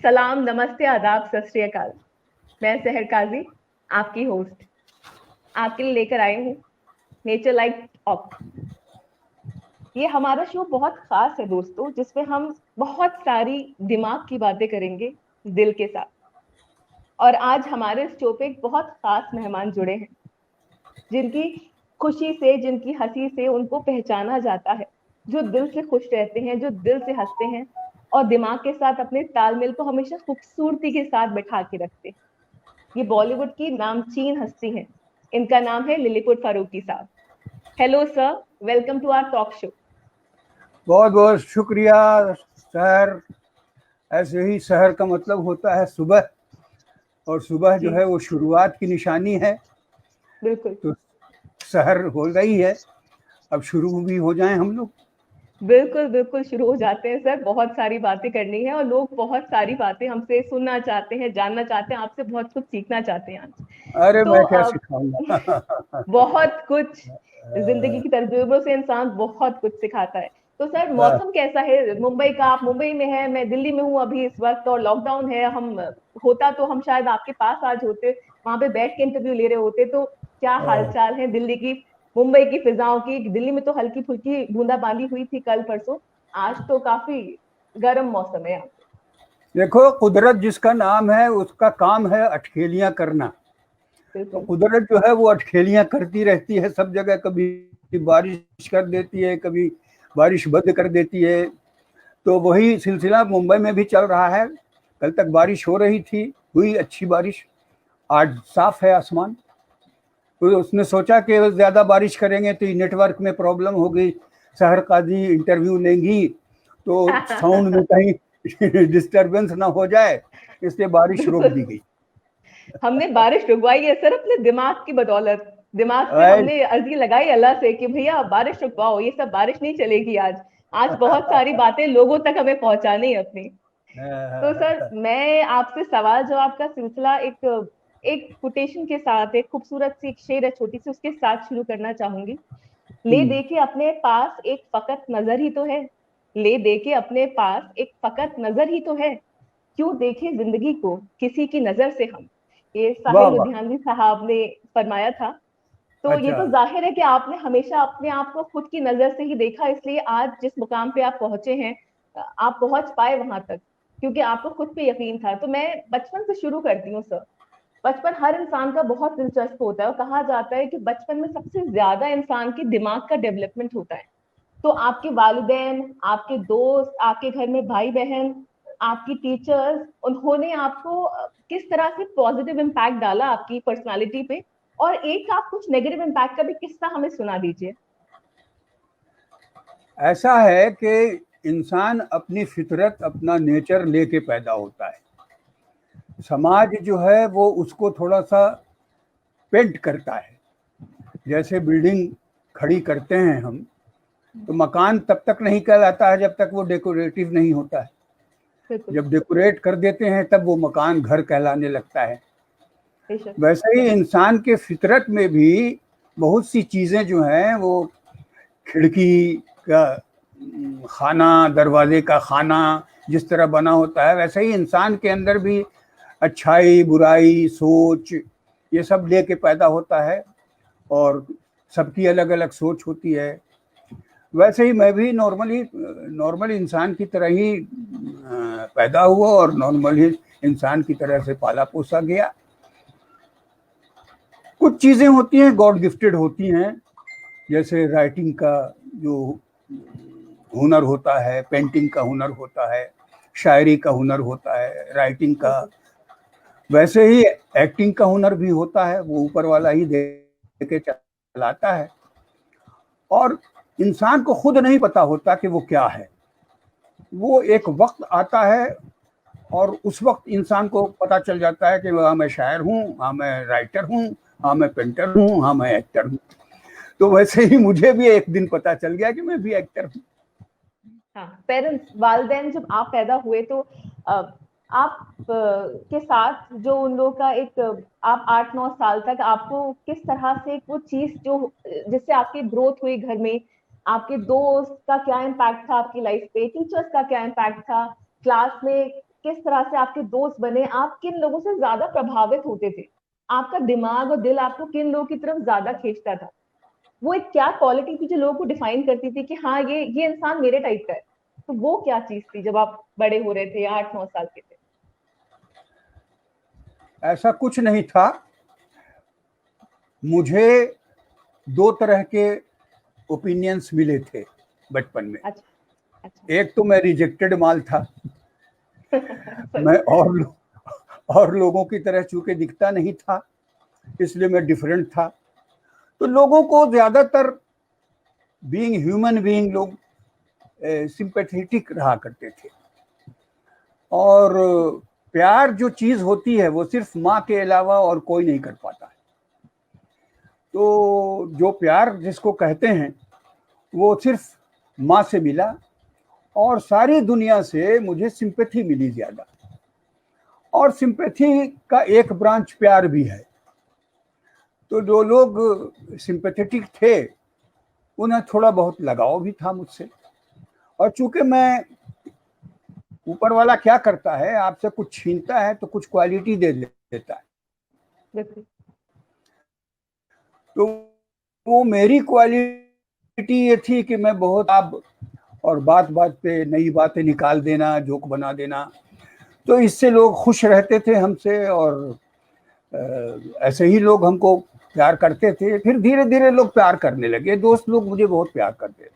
सलाम, नमस्ते, आदाब, सत श्री अकाल। मैं सहर काजी, आपकी होस्ट, आपके लिए लेकर आई हूँ नेचर लाइक टॉक। ये हमारा शो बहुत खास है दोस्तों, जिसमें हम बहुत सारी दिमाग की बातें करेंगे दिल के साथ। और आज हमारे इस शो पे एक बहुत खास मेहमान जुड़े हैं, जिनकी खुशी से, जिनकी हंसी से उनको पहचाना जाता है, जो दिल से खुश रहते हैं, जो दिल से हंसते हैं और दिमाग के साथ अपने तालमेल को हमेशा खूबसूरती के साथ बैठा के रखते हैं। ये बॉलीवुड की नामचीन हस्ती हैं। इनका नाम है लिलीपुट फारूकी साहब। Hello sir, welcome to our talk show. बहुत बहुत शुक्रिया शहर। ऐसे ही शहर का मतलब होता है सुबह, और सुबह जो जी है वो शुरुआत की निशानी है। बिल्कुल। तो शहर हो गई है, अब शुरू भी हो जाएं हम लोग। बिल्कुल बिल्कुल, शुरू हो जाते हैं सर। बहुत सारी बातें करनी है और लोग बहुत सारी बातें हमसे सुनना चाहते हैं, जानना चाहते हैं, आपसे बहुत कुछ सीखना चाहते हैं आज। अरे तो मैं क्या सिखाऊंगा। बहुत कुछ, जिंदगी की तजुर्बों से इंसान बहुत कुछ सिखाता है। तो सर, मौसम कैसा है मुंबई का? आप मुंबई में हैं, मैं दिल्ली में हूँ अभी इस वक्त, और लॉकडाउन है। हम होता तो हम शायद आपके पास आज होते, वहां पे बैठ के इंटरव्यू ले रहे होते। तो क्या हालचाल है दिल्ली की, मुंबई की फिजाओं की? दिल्ली में तो हल्की फुल्की बूंदाबांदी हुई थी कल परसों, आज तो काफी गर्म मौसम है यहाँ देखो, कुदरत जिसका नाम है उसका काम है अटखेलियां करना। पे। तो बिल्कुल। कुदरत जो है वो अटखेलियां करती रहती है सब जगह। कभी बारिश कर देती है, कभी बारिश बंद कर देती है। तो वही सिलसिला मुंबई में भी चल रहा है। कल तक बारिश हो रही थी, हुई अच्छी बारिश। आज साफ है आसमान। तो उसने सोचा कि ज्यादा बारिश करेंगे तो नेटवर्क में प्रॉब्लम होगी, शहर काजी इंटरव्यू लेंगी तो साउंड में कहीं डिस्टरबेंस ना हो जाए, इसलिए बारिश रोक दी बिल्कुल, गई। हमने बारिश रुकवाई है सर अपने दिमाग की बदौलत। दिमाग से हमने अर्जी लगाई अल्लाह से कि भैया बारिश रुकवाओ, ये सब बारिश नहीं चलेगी आज। आज बहुत सारी बातें लोगों तक हमें पहुंचानी है अपनी। तो सर, मैं आपसे सवाल जवाब का सिलसिला एक एक कोटेशन के साथ, एक खूबसूरत सी एक शेर है छोटी सी, उसके साथ शुरू करना चाहूंगी। ले दे के अपने पास एक फकत नजर ही तो है, ले दे के अपने पास एक फकत नजर ही तो है, क्यों देखे जिंदगी को किसी की नजर से हम। ये वाह साहिल वाह। लुधियानवी साहब ने फरमाया था। तो ये अच्छा। तो जाहिर है कि आपने हमेशा अपने आप को खुद की नजर से ही देखा, इसलिए आज जिस मुकाम पे आप पहुंचे हैं, आप पहुंच पाए वहां तक, क्योंकि आपको खुद पे यकीन था। तो मैं बचपन से शुरू करती हूँ सर। बचपन हर इंसान का बहुत दिलचस्प होता है, और कहा जाता है कि बचपन में सबसे ज्यादा इंसान के दिमाग का डेवलपमेंट होता है। तो आपके वालिदैन, आपके दोस्त, आपके घर में भाई बहन, आपकी टीचर्स, उन्होंने आपको किस तरह से पॉजिटिव इम्पैक्ट डाला आपकी पर्सनालिटी पे? और एक आप कुछ नेगेटिव इम्पैक्ट का भी किस्सा हमें सुना दीजिए। ऐसा है कि इंसान अपनी फितरत, अपना नेचर लेके पैदा होता है। समाज जो है वो उसको थोड़ा सा पेंट करता है। जैसे बिल्डिंग खड़ी करते हैं हम, तो मकान तब तक नहीं कहलाता है जब तक वो डेकोरेटिव नहीं होता है। बिल्कुल। जब डेकोरेट कर देते हैं तब वो मकान घर कहलाने लगता है। बेशक। वैसे ही इंसान के फितरत में भी बहुत सी चीज़ें जो हैं वो, खिड़की का खाना, दरवाजे का खाना जिस तरह बना होता है, वैसे ही इंसान के अंदर भी अच्छाई बुराई सोच ये सब लेके पैदा होता है। और सबकी अलग अलग सोच होती है। वैसे ही मैं भी नॉर्मल इंसान की तरह ही पैदा हुआ और नॉर्मल ही इंसान की तरह से पाला पोसा गया। कुछ चीज़ें होती हैं गॉड गिफ्टेड होती हैं, जैसे राइटिंग का जो हुनर होता है, पेंटिंग का हुनर होता है, शायरी का हुनर होता है, राइटिंग का। बिल्कुल। वैसे ही एक्टिंग का हुनर भी होता है, वो ऊपर वाला ही दे के चलाता है। और इंसान को खुद नहीं पता होता कि वो क्या है। वो एक वक्त आता है और उस वक्त इंसान को पता चल जाता है कि हाँ मैं शायर हूँ, हाँ मैं राइटर हूँ, हाँ मैं पेंटर हूँ, हाँ मैं एक्टर हूँ। तो वैसे ही मुझे भी एक दिन पता चल गया कि मैं भी एक्टर हूँ। हाँ, पेरेंट्स, वालिदैन, जब आप पैदा हुए तो आप के साथ जो उन लोगों का एक आप 8-9 साल तक आपको किस तरह से वो चीज जो जिससे आपकी ग्रोथ हुई घर में, आपके दोस्त का क्या इम्पैक्ट था आपकी लाइफ पे, टीचर्स का क्या इम्पैक्ट था क्लास में? किस तरह से आपके दोस्त बने, आप किन लोगों से ज्यादा प्रभावित होते थे, आपका दिमाग और दिल आपको किन लोगों की तरफ ज्यादा खींचता था, वो एक क्या क्वालिटी थी जो लोगों को डिफाइन करती थी कि हाँ ये इंसान मेरे टाइप का है। तो वो क्या चीज थी जब आप बड़े हो रहे थे या 8-9 साल के थे? ऐसा कुछ नहीं था। मुझे दो तरह के ओपिनियंस मिले थे बचपन में। अच्छा। अच्छा। एक तो मैं रिजेक्टेड माल था। मैं और लोगों की तरह चूंकि दिखता नहीं था, इसलिए मैं डिफरेंट था। तो लोगों को ज्यादातर बीइंग ह्यूमन बीइंग लोग सिंपैथेटिक रहा करते थे। और प्यार जो चीज होती है वो सिर्फ माँ के अलावा और कोई नहीं कर पाता है। तो जो प्यार जिसको कहते हैं वो सिर्फ माँ से मिला, और सारी दुनिया से मुझे सिंपैथी मिली ज्यादा। और सिंपैथी का एक ब्रांच प्यार भी है। तो जो लोग सिंपैथेटिक थे उन्हें थोड़ा बहुत लगाव भी था मुझसे। और चूंकि मैं, ऊपर वाला क्या करता है, आपसे कुछ छीनता है तो कुछ क्वालिटी दे देता है। बिल्कुल। तो वो मेरी क्वालिटी ये थी कि मैं बहुत अब, और बात बात पे नई बातें निकाल देना, जोक बना देना। तो इससे लोग खुश रहते थे हमसे, और ऐसे ही लोग हमको प्यार करते थे। फिर धीरे धीरे लोग प्यार करने लगे, दोस्त लोग मुझे बहुत प्यार करते थे।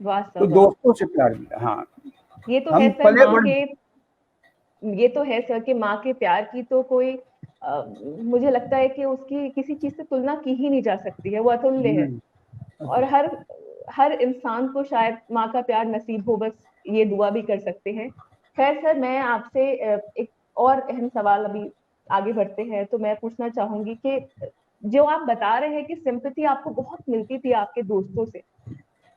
वाह तो सर वाह। दोस्तों से प्यार मिला। हाँ, ये तो है हम सर पले माँ बड़े। के, ये तो है सर कि माँ के प्यार की तो कोई मुझे लगता है कि उसकी किसी चीज से तुलना की ही नहीं जा सकती है, वो अतुल्य है। और हर हर इंसान को शायद माँ का प्यार नसीब हो, बस ये दुआ भी कर सकते हैं। खैर सर, मैं आपसे एक और अहम सवाल, अभी आगे बढ़ते हैं तो मैं पूछना चाहूंगी कि जो आप बता रहे हैं कि सिंपैथी आपको बहुत मिलती थी आपके दोस्तों से,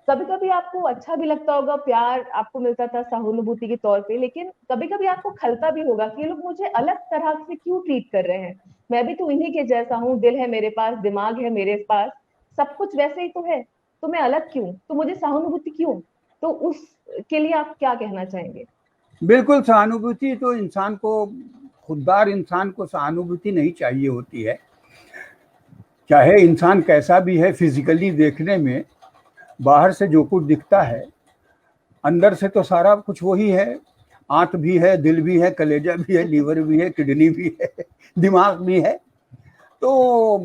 कभी कभी आपको अच्छा भी लगता होगा, प्यार आपको मिलता था सहानुभूति के तौर पे, लेकिन कभी कभी आपको खलता भी होगा कि ये लोग मुझे अलग तरह से क्यों ट्रीट कर रहे हैं, मैं भी तो इन्हीं के जैसा हूँ, दिल है मेरे पास, दिमाग है मेरे पास, सब कुछ वैसे ही तो है, तो मैं अलग क्यों, तो मुझे सहानुभूति क्यों? तो उसके लिए आप क्या कहना चाहेंगे? बिल्कुल, सहानुभूति तो इंसान को, खुददार इंसान को सहानुभूति नहीं चाहिए होती है। चाहे इंसान कैसा भी है, फिजिकली देखने में बाहर से जो कुछ दिखता है, अंदर से तो सारा कुछ वही है। आंत भी है, दिल भी है, कलेजा भी है, लीवर भी है, किडनी भी है, दिमाग भी है। तो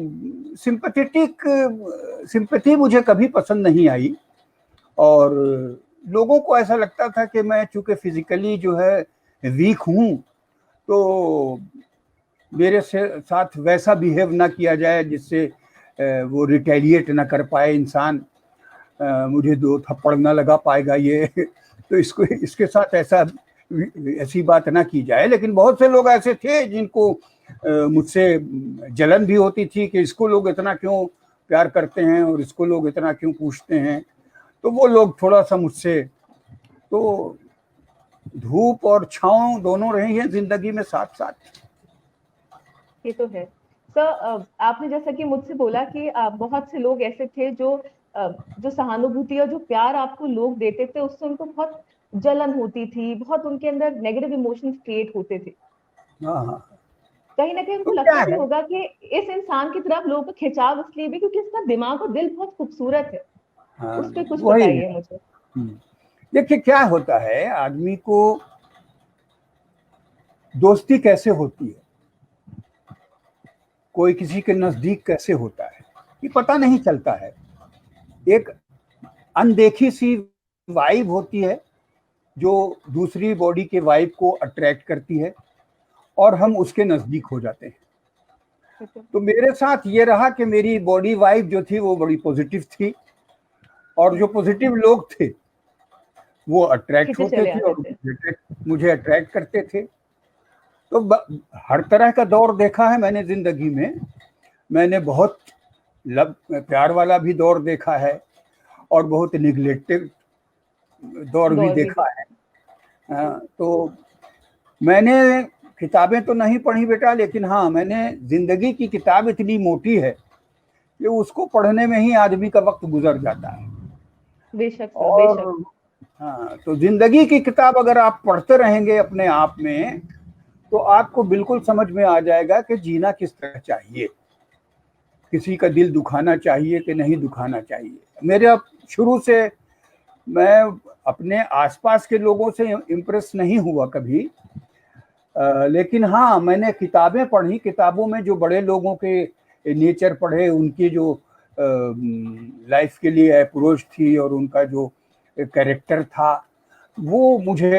सिंपैथी मुझे कभी पसंद नहीं आई। और लोगों को ऐसा लगता था कि मैं चूंकि फिजिकली जो है वीक हूँ, तो मेरे से साथ वैसा बिहेव ना किया जाए जिससे वो रिटेलिएट ना कर पाए इंसान, मुझे दो थप्पड़ ना लगा पाएगा ये। तो इसको, इसके साथ ऐसी बात ना की जाए। लेकिन बहुत से लोग ऐसे थे जिनको मुझसे जलन भी होती थी कि इसको लोग इतना क्यों प्यार करते हैं और इसको लोग इतना क्यों पूछते हैं। तो वो लोग थोड़ा सा मुझसे, तो धूप और छांव दोनों रही हैं जिंदगी में साथ साथ। ये तो है सर। आपने जैसा कि मुझसे बोला कि बहुत से लोग ऐसे थे जो जो सहानुभूति और जो प्यार आपको लोग देते थे उससे उनको बहुत जलन होती थी, बहुत उनके अंदर नेगेटिव इमोशंस क्रिएट होते थे। हाँ हाँ। कहीं ना कहीं तो उनको क्या लगता भी है, होगा कि इस इंसान की तरफ लोगों का खिंचाव इसलिए भी क्योंकि इसका दिमाग और दिल बहुत खूबसूरत है। हाँ उस पर कुछ वही है। बताइए मुझे। देखिए क्या होता है, आदमी को दोस्ती कैसे होती है, कोई किसी के नजदीक कैसे होता है, ये पता नहीं चलता है। एक अनदेखी सी वाइब होती है जो दूसरी बॉडी के वाइब को अट्रैक्ट करती है, और हम बिल्कुल। उसके नजदीक हो जाते हैं। बिल्कुल। तो मेरे साथ ये रहा कि मेरी बॉडी वाइब जो थी वो बड़ी पॉजिटिव थी, और जो पॉजिटिव लोग थे वो अट्रैक्ट खींचे होते चले थे आते और थे। मुझे अट्रैक्ट करते थे। तो हर तरह का दौर देखा है मैंने जिंदगी में। मैंने बहुत लव प्यार वाला भी दौर देखा है, और बहुत निगलेक्टेड दौर भी दौर भी देखा है। तो मैंने किताबें तो नहीं पढ़ी बेटा, लेकिन हाँ मैंने, जिंदगी की किताब इतनी मोटी है कि उसको पढ़ने में ही आदमी का वक्त गुजर जाता है। बेशक सर और बेशक। हाँ, तो जिंदगी की किताब अगर आप पढ़ते रहेंगे अपने आप में, तो आपको बिल्कुल समझ में आ जाएगा कि जीना किस तरह चाहिए, किसी का दिल दुखाना चाहिए कि नहीं दुखाना चाहिए। मेरे शुरू से मैं अपने आसपास के लोगों से इम्प्रेस नहीं हुआ कभी, लेकिन हाँ, मैंने किताबें पढ़ी, किताबों में जो बड़े लोगों के नेचर पढ़े, उनकी जो लाइफ के लिए अप्रोच थी और उनका जो कैरेक्टर था, वो मुझे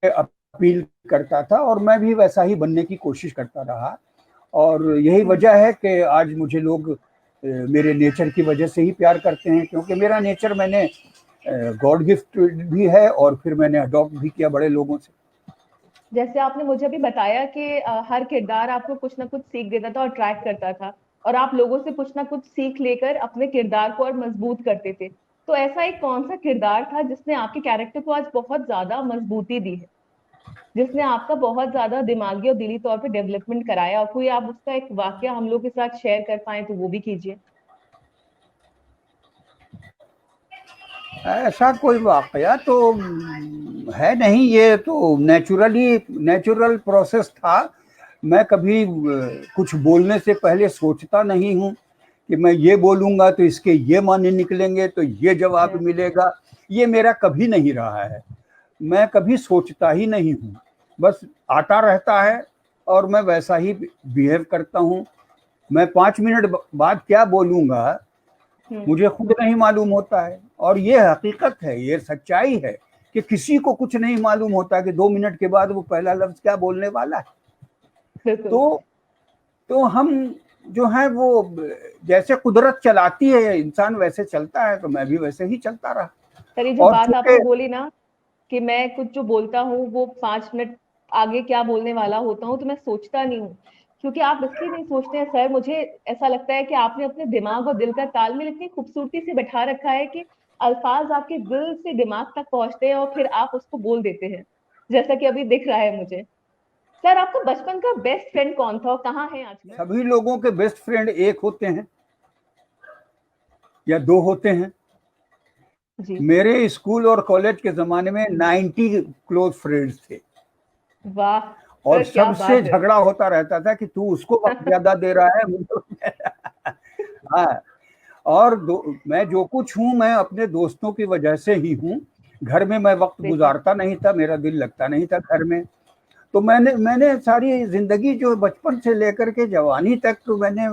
अपील करता था और मैं भी वैसा ही बनने की कोशिश करता रहा। और यही वजह है कि आज मुझे लोग मेरे नेचर की वजह से ही प्यार करते हैं, क्योंकि मेरा नेचर मैंने गॉड गिफ्ट भी है और फिर मैंने अडॉप्ट भी किया बड़े लोगों से। जैसे आपने मुझे अभी बताया कि हर किरदार आपको कुछ ना कुछ सीख देता था और ट्रैक करता था, और आप लोगों से कुछ ना कुछ सीख लेकर अपने किरदार को और मजबूत करते थे। तो ऐसा एक कौन सा किरदार था जिसने आपके कैरेक्टर को आज बहुत ज्यादा मजबूती दी है, जिसने आपका बहुत ज्यादा दिमागी और दिली तौर पे डेवलपमेंट कराया, और कोई आप उसका एक वाकया हम लोग के साथ शेयर कर पाए तो वो भी कीजिए। ऐसा कोई वाकया तो है नहीं, ये तो नेचुरल प्रोसेस था। मैं कभी कुछ बोलने से पहले सोचता नहीं हूँ कि मैं ये बोलूँगा तो इसके ये माने निकलेंगे, तो ये जवाब मिलेगा। ये मेरा कभी नहीं रहा है, मैं कभी सोचता ही नहीं हूँ, बस आता रहता है और मैं वैसा ही बिहेव करता हूँ। मैं 5 मिनट बाद क्या बोलूँगा मुझे खुद नहीं मालूम होता है, और ये हकीकत है, ये सच्चाई है कि किसी को कुछ नहीं मालूम होता कि 2 मिनट के बाद वो पहला लफ्ज क्या बोलने वाला है। तो हम जो है वो जैसे कुदरत चलाती है, इंसान वैसे चलता है, तो मैं भी वैसे ही चलता रहा। सर, ये जो बात आपने बोली ना कि मैं कुछ जो बोलता हूँ वो 5 मिनट आगे क्या बोलने वाला होता हूँ, तो मैं सोचता नहीं हूँ, क्योंकि आप इसलिए नहीं सोचते हैं सर, मुझे ऐसा लगता है कि आपने अपने दिमाग और दिल का तालमेल इतनी खूबसूरती से बैठा रखा है कि अल्फाज आपके दिल से दिमाग तक पहुंचते हैं और फिर आप उसको बोल देते हैं, जैसा कि अभी दिख रहा है मुझे। सर, आपका बचपन का बेस्ट फ्रेंड कौन था और कहाँ है आजकल? सभी लोगों के बेस्ट फ्रेंड एक होते हैं या 2 होते हैं। जी। मेरे स्कूल और कॉलेज के जमाने में 90 क्लोज फ्रेंड्स थे। वाह और सर, क्या सबसे बात है। झगड़ा होता रहता था कि तू उसको वक्त ज्यादा दे रहा है, मुझे हाँ। और मैं जो कुछ हूँ मैं अपने दोस्तों की वजह से ही हूँ। घर में मैं वक्त गुजारता नहीं था, मेरा दिल लगता नहीं था घर में। तो मैंने सारी जिंदगी जो बचपन से लेकर के जवानी तक तो मैंने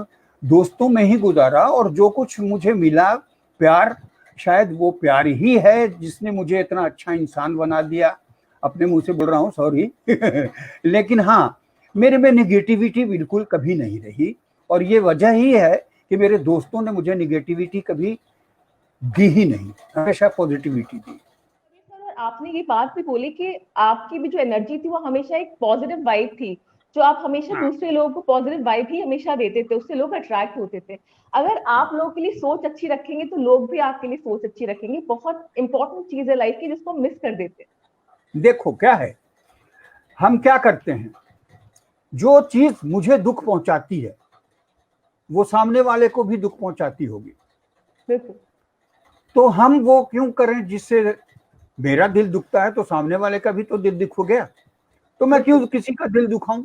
दोस्तों में ही गुजारा, और जो कुछ मुझे मिला प्यार, शायद वो प्यार ही है जिसने मुझे इतना अच्छा इंसान बना दिया। अपने मुंह से बोल रहा हूँ, सॉरी लेकिन हाँ, मेरे में निगेटिविटी बिल्कुल कभी नहीं रही, और ये वजह ही है कि मेरे दोस्तों ने मुझे निगेटिविटी कभी दी ही नहीं, हमेशा पॉजिटिविटी दी। आपने ये बात भी बोली कि आपकी भी जो एनर्जी थी वो हमेशा एक पॉजिटिव वाइब थी, जो आप हमेशा दूसरे लोगों को पॉजिटिव वाइब ही हमेशा देते थे, उससे लोग अट्रैक्ट होते थे। अगर आप लोगों के लिए सोच अच्छी रखेंगे तो लोग भी आपके लिए सोच अच्छी रखेंगे। बहुत इंपॉर्टेंट चीज है लाइफ की जिसको मिस कर देते हैं। देखो क्या है, हम क्या करते हैं, जो चीज मुझे दुख पहुंचाती है वो सामने वाले को भी दुख पहुंचाती होगी, तो हम वो क्यों करें जिससे मेरा दिल दुखता है तो सामने वाले का भी तो दिल दुख हो गया, तो मैं क्यों किसी का दिल दुखाऊं।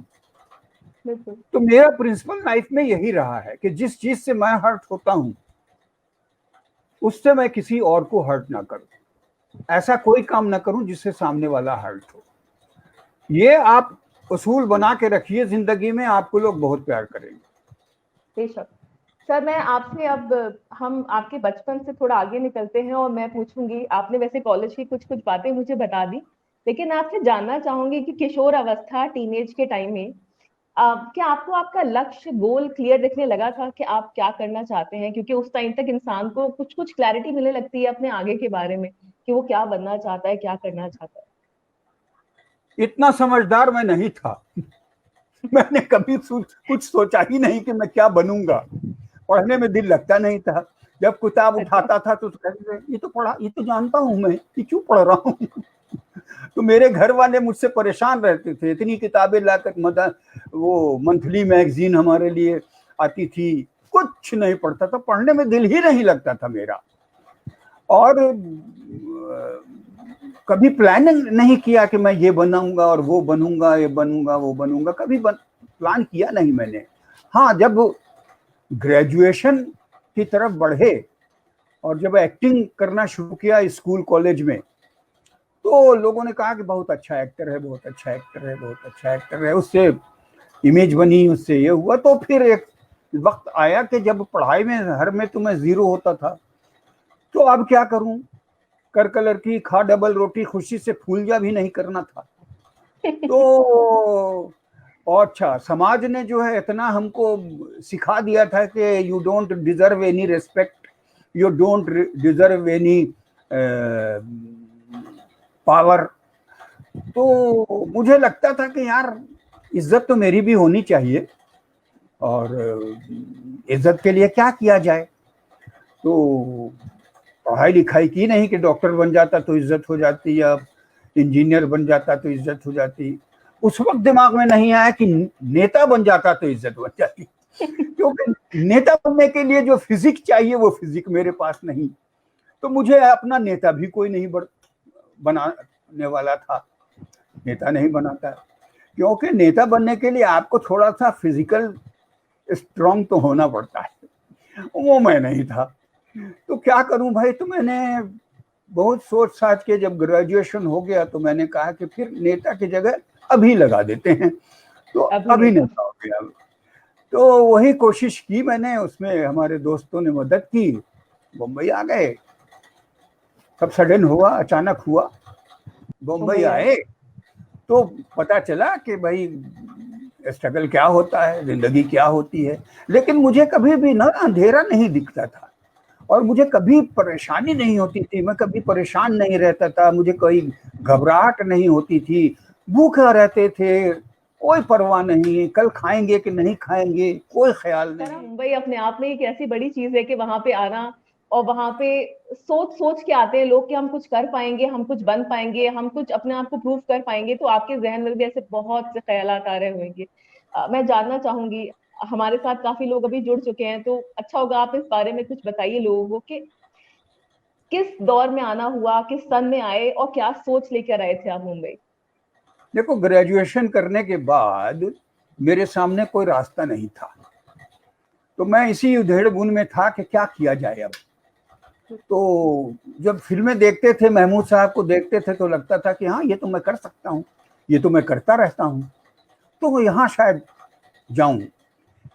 तो मेरा प्रिंसिपल लाइफ में यही रहा है कि जिस चीज से मैं हर्ट होता हूं उससे मैं किसी और को हर्ट ना करूं, ऐसा कोई काम ना करूं जिससे सामने वाला हर्ट हो। ये आप उसूल बना के रखिए, जिंदगी में आपको लोग बहुत प्यार करेंगे। बेशक। सर, मैं आपसे अब हम आपके बचपन से थोड़ा आगे निकलते हैं और मैं पूछूंगी, आपने वैसे कॉलेज की कुछ कुछ बातें मुझे बता दी, लेकिन आपसे जानना चाहूंगी कि किशोर अवस्था, टीनेज के टाइम में क्या आपको आपका लक्ष्य, गोल क्लियर दिखने लगा था कि आप क्या करना चाहते हैं? क्योंकि उस टाइम तक इंसान को कुछ कुछ क्लैरिटी मिलने लगती है अपने आगे के बारे में कि वो क्या बनना चाहता है, क्या करना चाहता है। इतना समझदार मैं नहीं था मैंने कभी कुछ सोचा ही नहीं कि मैं क्या बनूंगा। पढ़ने में दिल लगता नहीं था, जब किताब उठाता था तो ये तो पढ़ा, ये तो जानता हूं मैं, ये क्यों पढ़ रहा हूँ तो मेरे घर वाले मुझसे परेशान रहते थे, इतनी किताबें लाकर, वो मंथली मैगजीन हमारे लिए आती थी, कुछ नहीं पढ़ता था, पढ़ने में दिल ही नहीं लगता था मेरा। और कभी प्लानिंग नहीं किया कि मैं ये बनाऊंगा और वो बनूंगा, ये बनूंगा वो बनूंगा, कभी प्लान किया नहीं मैंने। हाँ, जब ग्रेजुएशन की तरफ बढ़े और जब एक्टिंग करना शुरू किया स्कूल कॉलेज में, तो लोगों ने कहा कि बहुत अच्छा एक्टर है, बहुत अच्छा एक्टर है, बहुत अच्छा एक्टर है। उससे इमेज बनी, उससे ये हुआ। तो फिर एक वक्त आया कि जब पढ़ाई में हर में तो मैं जीरो होता था, तो अब क्या करूं, कर कलर की खा डबल रोटी, खुशी से फूल जा भी नहीं करना था। तो और अच्छा, समाज ने जो है इतना हमको सिखा दिया था कि you don't deserve any respect, you don't deserve any power. तो मुझे लगता था कि यार इज्जत तो मेरी भी होनी चाहिए, और इज्जत के लिए क्या किया जाए। तो पढ़ाई लिखाई की नहीं कि डॉक्टर बन जाता तो इज्जत हो जाती, या इंजीनियर बन जाता तो इज्जत हो जाती। उस वक्त दिमाग में नहीं आया कि नेता बन जाता तो इज्जत बन जाती, क्योंकि नेता बनने के लिए जो फिजिक चाहिए वो फिजिक मेरे पास नहीं। तो मुझे अपना नेता भी कोई नहीं बनाने वाला था, नेता नहीं बनाता, क्योंकि नेता बनने के लिए आपको थोड़ा सा फिजिकल स्ट्रांग तो होना पड़ता है, वो मैं नहीं था। तो क्या करूं भाई, तो मैंने बहुत सोच साच के जब ग्रेजुएशन हो गया तो मैंने कहा कि फिर नेता की जगह अभी लगा देते हैं, तो अभी नेता हो गया। तो वही कोशिश की मैंने, उसमें हमारे दोस्तों ने मदद की, बम्बई आ गए। सब सडन हुआ, अचानक हुआ, बम्बई आए तो पता चला कि भाई स्ट्रगल क्या होता है, जिंदगी क्या होती है। लेकिन मुझे कभी भी ना अंधेरा नहीं दिखता था, और मुझे कभी परेशानी नहीं होती थी, मैं कभी परेशान नहीं रहता था, मुझे कोई घबराहट नहीं होती थी। भूखे रहते थे, कोई परवाह नहीं, कल खाएंगे कि नहीं खाएंगे कोई ख्याल नहीं। मुंबई अपने आप में एक ऐसी बड़ी चीज है कि वहां पे आना, और वहां पे सोच सोच के आते हैं लोग कि हम कुछ कर पाएंगे, हम कुछ बन पाएंगे, हम कुछ अपने आप को प्रूव कर पाएंगे। तो आपके जहन में भी ऐसे बहुत से ख्यालात आ रहे होंगे। मैं जानना चाहूंगी, हमारे साथ काफी लोग अभी जुड़ चुके हैं, तो अच्छा होगा आप इस बारे में कुछ बताइए लोगों को कि किस दौर में आना हुआ, किस सन में आए, और क्या सोच लेकर आए थे आप मुंबई। देखो, ग्रेजुएशन करने के बाद मेरे सामने कोई रास्ता नहीं था, तो मैं इसी उधेड़-बुन में था कि क्या किया जाए अब। तो जब फिल्में देखते थे, महमूद साहब को देखते थे, तो लगता था कि हाँ, ये तो मैं कर सकता हूँ, ये तो मैं करता रहता हूँ, तो यहाँ शायद जाऊं।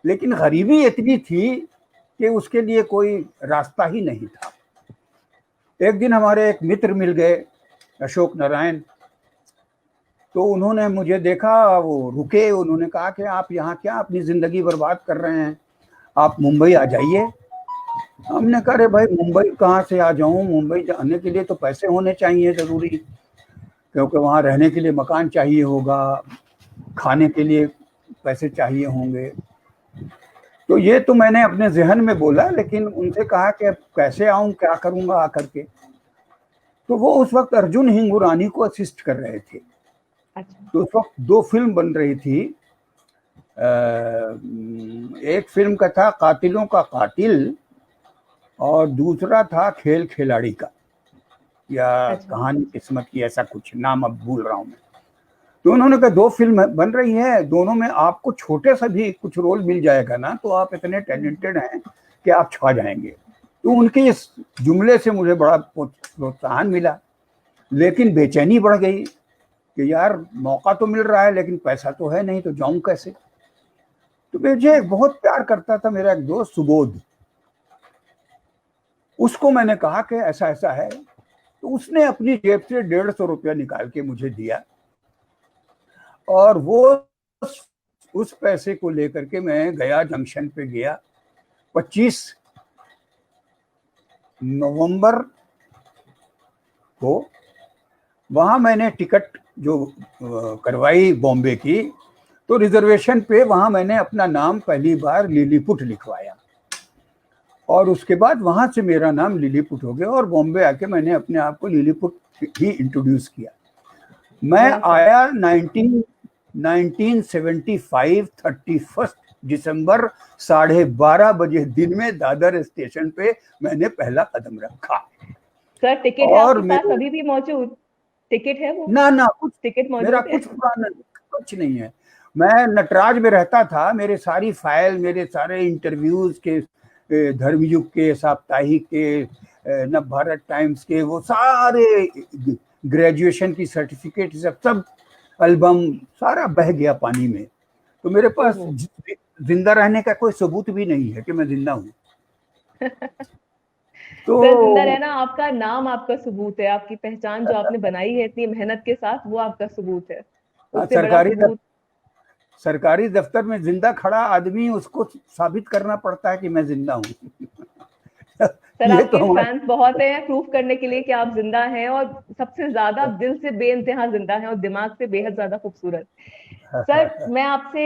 लेकिन गरीबी इतनी थी कि उसके लिए कोई रास्ता ही नहीं था। एक दिन हमारे एक मित्र मिल गए, अशोक नारायण, तो उन्होंने मुझे देखा, वो रुके, उन्होंने कहा कि आप यहाँ क्या अपनी जिंदगी बर्बाद कर रहे हैं, आप मुंबई आ जाइए। हमने कहा, अरे भाई मुंबई कहाँ से आ जाऊँ, मुंबई जाने के लिए तो पैसे होने चाहिए ज़रूरी, क्योंकि वहाँ रहने के लिए मकान चाहिए होगा, खाने के लिए पैसे चाहिए होंगे। तो ये तो मैंने अपने जहन में बोला, लेकिन उनसे कहा कि अब कैसे आऊँ, क्या करूँगा आकर के। तो वो उस वक्त अर्जुन हिंगुरानी को असिस्ट कर रहे थे। तो उस वक्त 2 फिल्म बन रही थी। एक फिल्म का था कातिलों का कातिल, और दूसरा था खेल खिलाड़ी का, या कहानी किस्मत की, ऐसा कुछ नाम अब भूल रहा हूँ मैं। तो उन्होंने कहा 2 फिल्म बन रही है, दोनों में आपको छोटे सा भी कुछ रोल मिल जाएगा ना, तो आप इतने टैलेंटेड हैं कि आप छा जाएंगे। तो उनके इस जुमले से मुझे बड़ा प्रोत्साहन मिला, लेकिन बेचैनी बढ़ गई कि यार मौका तो मिल रहा है लेकिन पैसा तो है नहीं, तो जाऊं कैसे। तो मुझे बहुत प्यार करता था मेरा एक दोस्त सुबोध, उसको मैंने कहा कि ऐसा ऐसा है, तो उसने अपनी जेब से 150 रुपया निकाल के मुझे दिया, और वो उस पैसे को लेकर के मैं गया, जंक्शन पे गया। 25 नवंबर को वहां मैंने टिकट जो करवाई बॉम्बे की, तो रिजर्वेशन पे वहां मैंने अपना नाम पहली बार लिलीपुट लिखवाया, और उसके बाद वहां से मेरा नाम लिलीपुट हो गया, और बॉम्बे आके मैंने अपने आप को लिलीपुट ही इंट्रोड्यूस किया। मैं आया 1975 31 दिसंबर 12:30 बजे दिन में दादर स्टेशन पे मैंने पहला कदम रखा। सर टिकट है आपके पास अभी भी मौजूद? टिकट है वो? ना ना कुछ, टिकट मेरा मौजूद है? कुछ पुराना कुछ नहीं है। मैं नटराज में रहता था, मेरे सारी फाइल, मेरे सारे इंटरव्यूज के, धर्मयुग के, साप्ताहिक के, नवभारत टाइम्स के, वो सारे ग्रेजुएशन की सर्टिफिकेट सब सब एल्बम सारा बह गया पानी में। तो मेरे पास ओहो। जिंदा रहने का कोई सबूत भी नहीं है कि मैं जिंदा हूँ। सर, जिंदा तो रहना आपका नाम आपका सबूत है, आपकी पहचान जो आपने बनाई है इतनी मेहनत के साथ, वो आपका सबूत है। उससे बड़ा सबूत। सरकारी दफ्तर में जिंदा खड़ा आदमी, उसको साबित करना पड़ता है कि मैं जिंदा हूँ। सर, ये तो आपके फैंस बहुत हैं प्रूफ करने के लिए कि आप जिंदा हैं, और सबसे ज्यादा दिल से बेइंतहा जिंदा हैं और दिमाग से बेहद ज्यादा खूबसूरत। सर, मैं आपसे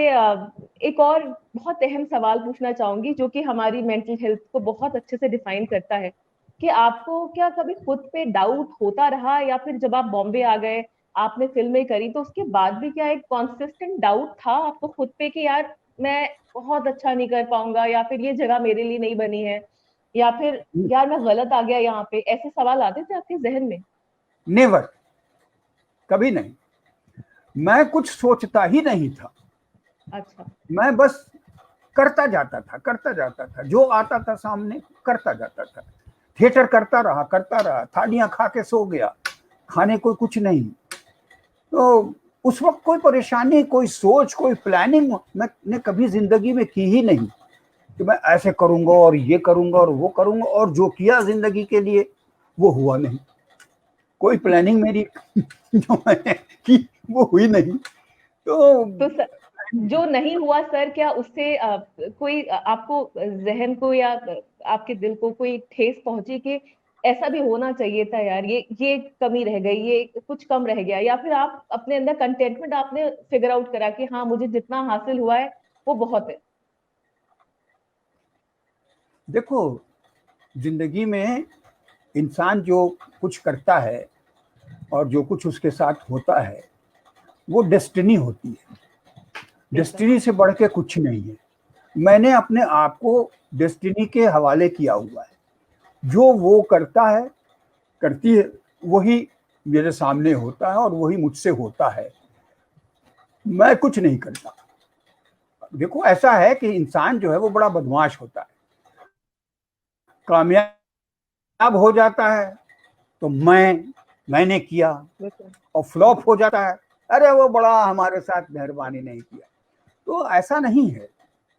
एक और बहुत अहम सवाल पूछना चाहूंगी, जो कि हमारी मेंटल हेल्थ को बहुत अच्छे से डिफाइन करता है, कि आपको क्या कभी खुद पे डाउट होता रहा, या फिर जब आप बॉम्बे आ गए, आपने फिल्में करी, तो उसके बाद भी क्या एक कॉन्सिस्टेंट डाउट था आपको खुद पे कि यार मैं बहुत अच्छा नहीं कर पाऊंगा, या फिर ये जगह मेरे लिए नहीं बनी है, या फिर यार मैं गलत आ गया यहाँ पे, ऐसे सवाल आते थे आपके जहन में? नेवर, कभी नहीं। मैं कुछ सोचता ही नहीं था, अच्छा। मैं बस करता जाता था, जो आता था सामने करता जाता था। थिएटर करता रहा, थालियां खा के सो गया, खाने को कुछ नहीं। तो उस वक्त कोई परेशानी, कोई सोच, कोई प्लानिंग मैंने कभी जिंदगी में की ही नहीं कि मैं ऐसे करूंगा और ये करूंगा और वो करूंगा, और जो किया जिंदगी के लिए वो हुआ नहीं। कोई प्लानिंग मेरी जो है कि वो हुई नहीं। तो तो सर, जो नहीं हुआ सर, क्या उससे कोई आपको जहन को या आपके दिल को कोई ठेस पहुंची कि ऐसा भी होना चाहिए था यार, ये कमी रह गई, ये कुछ कम रह गया, या फिर आप अपने अंदर कंटेंटमेंट आपने फिगर आउट करा कि हाँ मुझे जितना हासिल हुआ है वो बहुत है? देखो, जिंदगी में इंसान जो कुछ करता है और जो कुछ उसके साथ होता है, वो डेस्टिनी होती है। बेशक। डेस्टिनी से बढ़ के कुछ नहीं है। मैंने अपने आप को डेस्टिनी के हवाले किया हुआ है। जो वो करता है, करती है, वही मेरे सामने होता है और वही मुझसे होता है। मैं कुछ नहीं करता। देखो, ऐसा है कि इंसान जो है वो बड़ा बदमाश होता है। कामयाब हो जाता है तो मैंने किया, बिल्कुल। और फ्लॉप हो जाता है, अरे वो बड़ा हमारे साथ मेहरबानी नहीं किया। तो ऐसा नहीं है।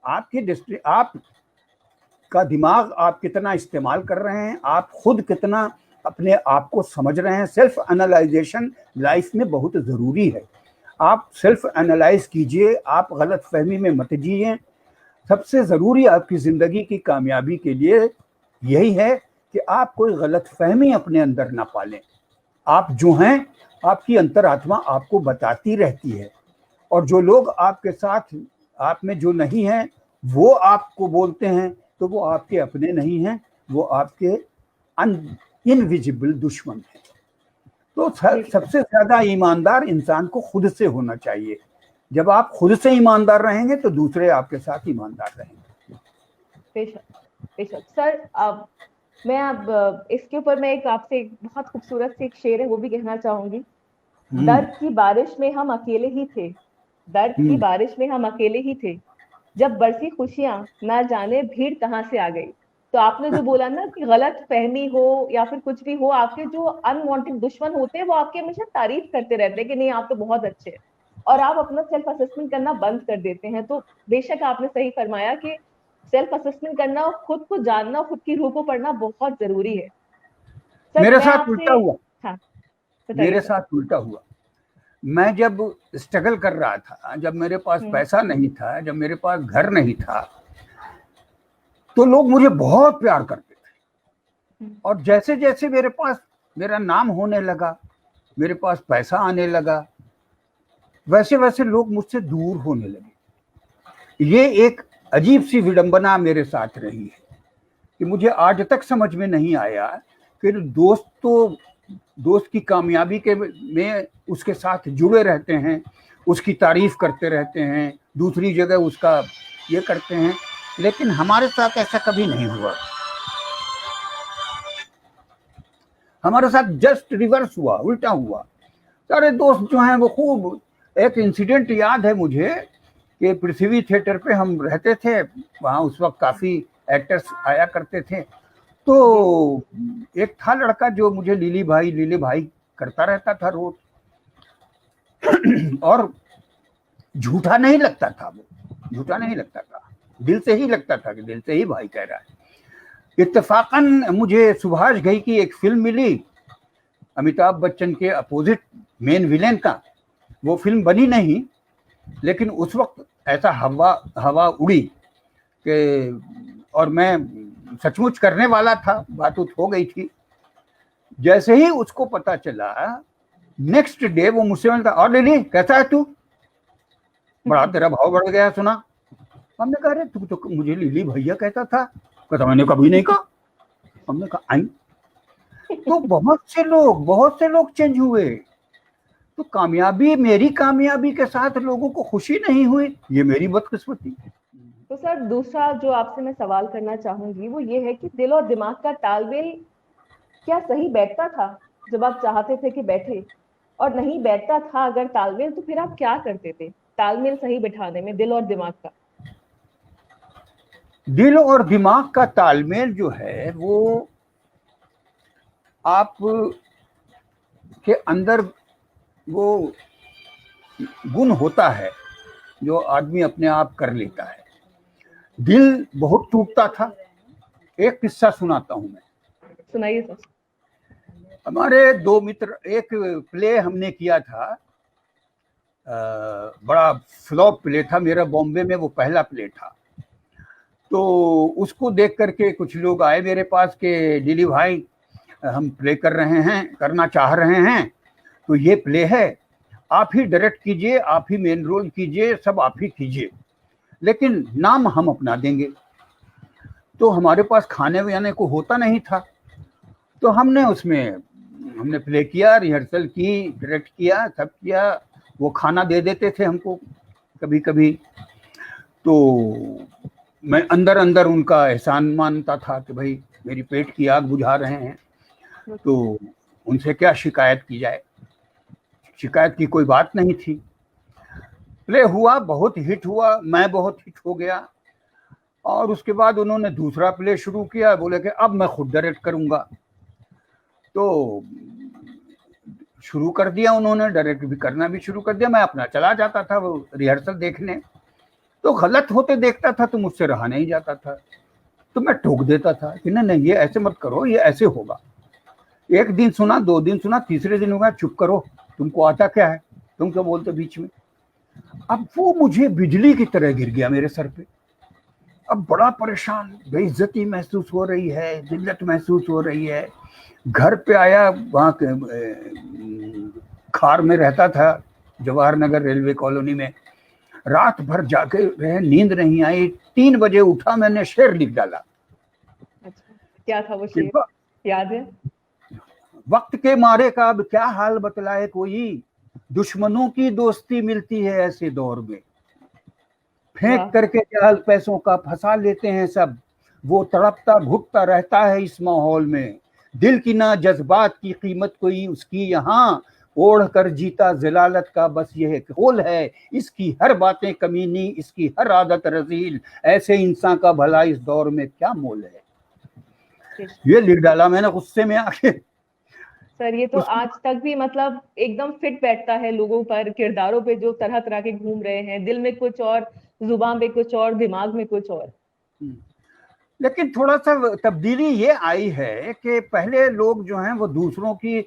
आपकी डिस्ट्री आप का दिमाग आप कितना इस्तेमाल कर रहे हैं, आप खुद कितना अपने आप को समझ रहे हैं। सेल्फ एनालाइजेशन लाइफ में बहुत ज़रूरी है। आप सेल्फ एनालाइज कीजिए, आप गलत फहमी में मत जिए। सबसे ज़रूरी आपकी ज़िंदगी की कामयाबी के लिए यही है कि आप कोई गलत फहमी अपने अंदर ना पालें। आप जो हैं, आपकी अंतरात्मा आपको बताती रहती है, और जो लोग आपके साथ, आप में जो नहीं है, वो आपको बोलते हैं, तो वो आपके अपने नहीं हैं, वो आपके इनविजिबल दुश्मन हैं। तो बेशक। सबसे ज्यादा ईमानदार इंसान को खुद से होना चाहिए। जब आप खुद से ईमानदार रहेंगे तो दूसरे आपके साथ ईमानदार रहेंगे। बेशक। बेशक सर, अब मैं अब इसके ऊपर मैं एक आपसे एक बहुत खूबसूरत सी एक शेर है वो भी कहना चाहूंगी। हम्म। दर्द की बारिश में हम अकेले ही थे, दर्द की हम्म। बारिश में हम अकेले ही थे, जब बरसी खुशियां ना जाने भीड़ कहाँ से आ गई। तो आपने जो बोला ना कि गलत फहमी हो या फिर कुछ भी हो, आपके जो अनवांटेड दुश्मन होते हैं वो आपके हमेशा तारीफ करते रहते हैं कि नहीं आप तो बहुत अच्छे हैं, और आप अपना सेल्फ असेसमेंट करना बंद कर देते हैं। तो बेशक आपने सही फरमाया कि सेल्फ असेसमेंट करना और खुद को जानना, खुद की रूह को पढ़ना बहुत जरूरी है। सर, मेरे मैं साथ आपसे। उल्टा हुआ। हाँ, बताइए मेरे सर। साथ उल्टा हुआ। मैं जब स्ट्रगल कर रहा था, जब मेरे पास हम्म। पैसा नहीं था, जब मेरे पास घर नहीं था, तो लोग मुझे बहुत प्यार करते थे। हम्म। और जैसे जैसे मेरे पास मेरा नाम होने लगा, मेरे पास पैसा आने लगा, वैसे वैसे लोग मुझसे दूर होने लगे। ये एक अजीब सी विडंबना मेरे साथ रही है कि मुझे आज तक समझ में नहीं आया कि दोस्त की कामयाबी के में उसके साथ जुड़े रहते हैं, उसकी तारीफ करते रहते हैं, दूसरी जगह उसका ये करते हैं, लेकिन हमारे साथ ऐसा कभी नहीं हुआ। हमारे साथ जस्ट रिवर्स हुआ, उल्टा हुआ। सारे दोस्त जो हैं वो खूब, एक इंसिडेंट याद है मुझे कि पृथ्वी थिएटर पे हम रहते थे, वहाँ उस वक्त काफ़ी एक्टर्स आया करते थे। तो एक था लड़का जो मुझे लीली भाई करता रहता था रोज, और झूठा नहीं लगता था, वो झूठा नहीं लगता था, दिल से ही लगता था कि दिल से ही भाई कह रहा है। इत्तेफाकन मुझे सुभाष घई की एक फिल्म मिली अमिताभ बच्चन के अपोजिट मेन विलेन का। वो फिल्म बनी नहीं, लेकिन उस वक्त ऐसा हवा उड़ी कि, और मैं सचमुच करने वाला था, बात हो गई थी। जैसे ही उसको पता चला, नेक्स्ट डे वो मुझसे मिलता, और लिली कैसा है तू, बड़ा तेरा भाव बढ़ गया सुना। हमने कहा अरे तू तो मुझे लिली भैया कहता था। कहता मैंने कभी नहीं कहा। हमने कहा आई। तो बहुत से लोग चेंज हुए। तो कामयाबी, मेरी कामयाबी के साथ लोगों को खुशी नहीं हुई, ये मेरी बदकिस्मती। तो सर दूसरा जो आपसे मैं सवाल करना चाहूंगी वो ये है कि दिल और दिमाग का तालमेल क्या सही बैठता था जब आप चाहते थे कि बैठे, और नहीं बैठता था अगर तालमेल, तो फिर आप क्या करते थे तालमेल सही बिठाने में दिल और दिमाग का? दिल और दिमाग का तालमेल जो है वो आप के अंदर वो गुण होता है जो आदमी अपने आप कर लेता है। दिल बहुत टूटता था। एक किस्सा सुनाता हूं मैं। सुनाइए सर। हमारे दो मित्र, एक प्ले हमने किया था, बड़ा फ्लॉप प्ले था मेरा, बॉम्बे में वो पहला प्ले था। तो उसको देख करके कुछ लोग आए मेरे पास के दिली भाई हम प्ले कर रहे हैं, करना चाह रहे हैं, तो ये प्ले है, आप ही डायरेक्ट कीजिए, आप ही मेन रोल कीजिए, सब आप ही कीजिए, लेकिन नाम हम अपना देंगे। तो हमारे पास खाने वाने को होता नहीं था, तो हमने प्ले किया, रिहर्सल की, डायरेक्ट किया, सब किया। वो खाना दे देते थे हमको कभी कभी। तो मैं अंदर अंदर उनका एहसान मानता था कि भाई मेरी पेट की आग बुझा रहे हैं, तो उनसे क्या शिकायत की जाए। शिकायत की कोई बात नहीं थी। प्ले हुआ, बहुत हिट हुआ, मैं बहुत हिट हो गया। और उसके बाद उन्होंने दूसरा प्ले शुरू किया, बोले कि अब मैं खुद डायरेक्ट करूंगा। तो शुरू कर दिया उन्होंने, डायरेक्ट भी करना भी शुरू कर दिया। मैं अपना चला जाता था वो रिहर्सल देखने, तो गलत होते देखता था तो मुझसे रहा नहीं जाता था, तो मैं टोक देता था कि नहीं ये ऐसे मत करो, ये ऐसे होगा। एक दिन सुना, 2 दिन सुना, तीसरे दिन होगा चुप करो, तुमको आता क्या है, तुम क्या बोलते बीच में। अब वो मुझे बिजली की तरह गिर गया मेरे सर पे। अब बड़ा परेशान, बेइज्जती महसूस हो रही है, जिल्लत महसूस हो रही है। घर पे आया, वहाँ खार में रहता था, जवाहर नगर रेलवे कॉलोनी में। रात भर जाके रहे, नींद नहीं आई। 3 बजे उठा, मैंने शेर लिख डाला। अच्छा, क्या था वो शेर, याद है? वक्त के मारे का अब क्या हाल बतलाए कोई, दुश्मनों की दोस्ती मिलती है ऐसे दौर में। फेंक करके जाल पैसों का फंसा लेते हैं सब, वो तड़पता घुटता रहता है इस माहौल में। दिल की ना जज्बात की कीमत कोई उसकी यहाँ, ओढ़ कर जीता जलालत का बस यह खोल है। इसकी हर बातें कमीनी, इसकी हर आदत रजील, ऐसे इंसान का भला इस दौर में क्या मोल है। ये लिख डाला मैंने गुस्से में आके। सर ये तो आज तक भी मतलब एकदम फिट बैठता है लोगों पर, किरदारों पे जो तरह तरह के घूम रहे हैं, दिल में कुछ और, जुबान पे कुछ और, दिमाग में कुछ और। लेकिन थोड़ा सा तब्दीली ये आई है कि पहले लोग जो हैं वो दूसरों की